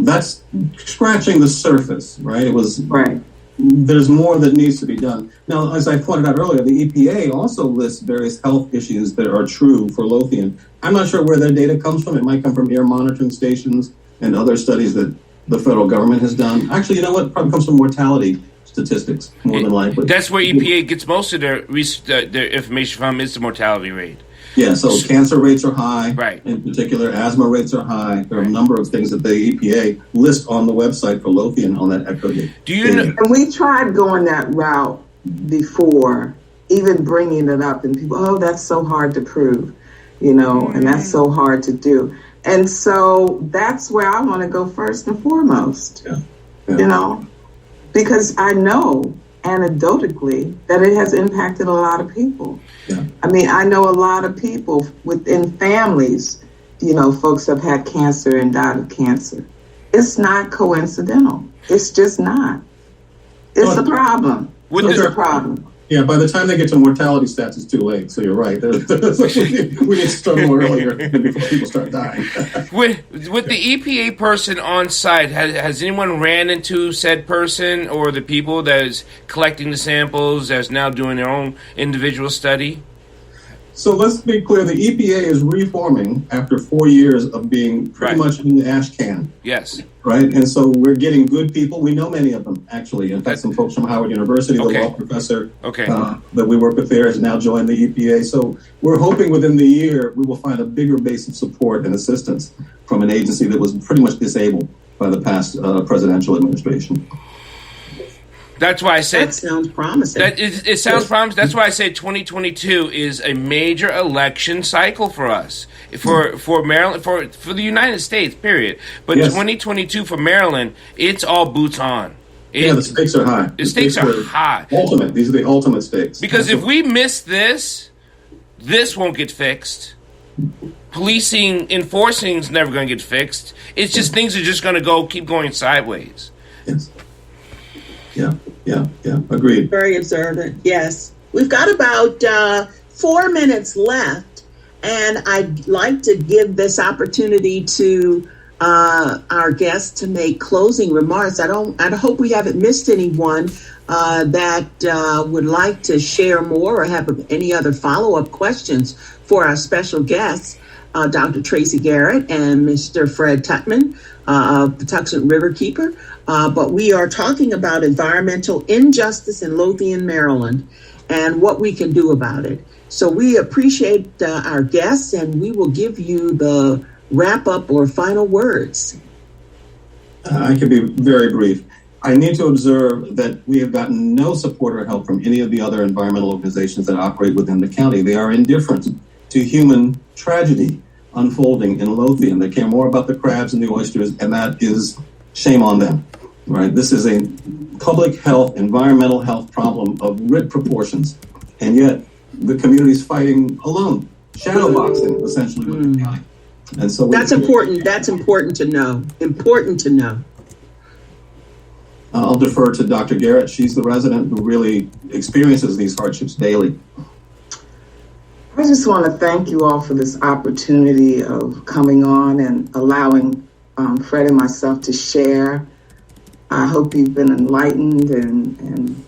That's scratching the surface, right? It was right. There's more that needs to be done. Now, as I pointed out earlier, the EPA also lists various health issues that are true for Lothian. I'm not sure where their data comes from. It might come from air monitoring stations and other studies that the federal government has done. Actually, you know what? It probably comes from mortality statistics, more than likely. That's where EPA gets most of their information from, is the mortality rate. Yeah, so cancer rates are high. Right. In particular, asthma rates are high. There are a number of things that the EPA list on the website for Lothian on that echo data. Do you know? And we tried going that route before, even bringing it up, and people, oh, that's so hard to prove, you know, and that's so hard to do. And so that's where I want to go first and foremost, you know, because I know anecdotally that it has impacted a lot of people. Yeah. I mean, I know a lot of people within families, you know, folks have had cancer and died of cancer. It's not coincidental. It's just not. It's a problem. It's a problem. Yeah, by the time they get to mortality stats, it's too late. So you're right. We need to start more earlier before people start dying. With the EPA person on site, has anyone ran into said person or the people that is collecting the samples, that's now doing their own individual study? So let's be clear. The EPA is reforming after 4 years of being pretty much in the ash can. Yes. Right. And so we're getting good people. We know many of them, actually. In fact, some folks from Howard University, the law professor that we work with there has now joined the EPA. So we're hoping within the year we will find a bigger base of support and assistance from an agency that was pretty much disabled by the past presidential administration. That's why I said that sounds promising. It sounds promising. That's why I say 2022 is a major election cycle for us, for Maryland, for the United States. Period. But 2022 for Maryland, it's all boots on. The stakes are high. The stakes are high. Ultimate. These are the ultimate stakes. Because if we miss this won't get fixed. Policing, enforcing is never going to get fixed. It's just things are just going to keep going sideways. Yes. Yeah. Agreed. Very observant. Yes. We've got about 4 minutes left, and I'd like to give this opportunity to our guests to make closing remarks. I hope we haven't missed anyone that would like to share more or have any other follow-up questions for our special guests, Dr. Tracy Garrett and Mr. Fred Tutman of Patuxent Riverkeeper. But we are talking about environmental injustice in Lothian, Maryland, and what we can do about it. So we appreciate our guests, and we will give you the wrap-up or final words. I can be very brief. I need to observe that we have gotten no support or help from any of the other environmental organizations that operate within the county. They are indifferent to human tragedy unfolding in Lothian. They care more about the crabs and the oysters, and that is shame on them. Right? This is a public health, environmental health problem of great proportions, and yet the community is fighting alone, shadowboxing essentially with the county. And so that's important. That's important to know. Important to know. I'll defer to Dr. Garrett. She's the resident who really experiences these hardships daily. I just want to thank you all for this opportunity of coming on and allowing Fred and myself to share. I hope you've been enlightened and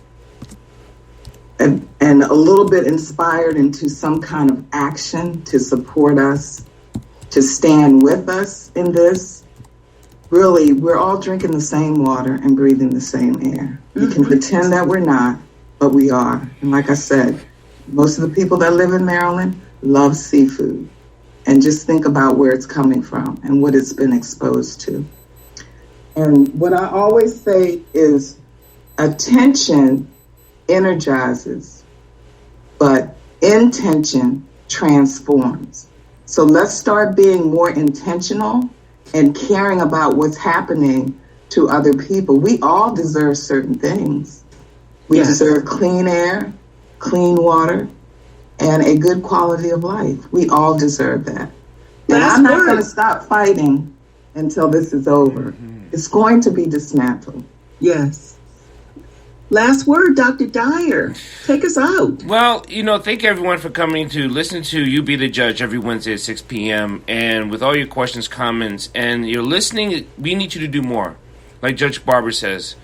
a little bit inspired into some kind of action to support us, to stand with us in this. Really, we're all drinking the same water and breathing the same air. You can pretend that we're not, but we are. And like I said, most of the people that live in Maryland love seafood. And just think about where it's coming from and what it's been exposed to. And what I always say is attention energizes, but intention transforms. So let's start being more intentional and caring about what's happening to other people. We all deserve certain things. We deserve clean air, clean water, and a good quality of life. We all deserve that. And I'm not going to stop fighting until this is over. It's going to be dismantled. Yes. Last word, Dr. Dyer. Take us out. Well, thank everyone for coming to listen to You Be the Judge every Wednesday at 6 p.m. And with all your questions, comments, and you're listening, we need you to do more. Like Judge Barber says,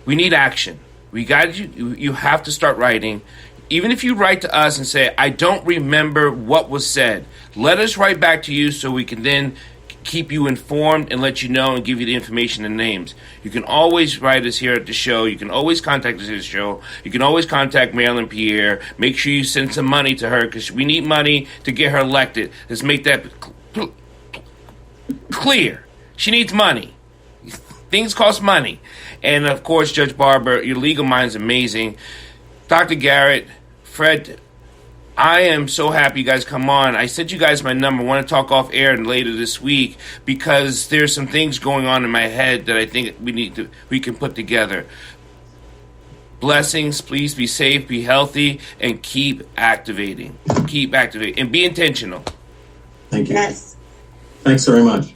we need action. We got you. You have to start writing. Even if you write to us and say, I don't remember what was said, let us write back to you so we can then keep you informed and let you know and give you the information and names. You can always write us here at the show. You can always contact us at the show. You can always contact Marylin Pierre. Make sure you send some money to her because we need money to get her elected. Let's make that clear. She needs money. Things cost money. And, of course, Judge Barber, your legal mind is amazing. Dr. Garrett, Fred, I am so happy you guys come on. I sent you guys my number. I want to talk off air later this week because there's some things going on in my head that I think we can put together. Blessings. Please be safe, be healthy, and keep activating. Keep activating and be intentional. Thank you. Yes. Thanks very much.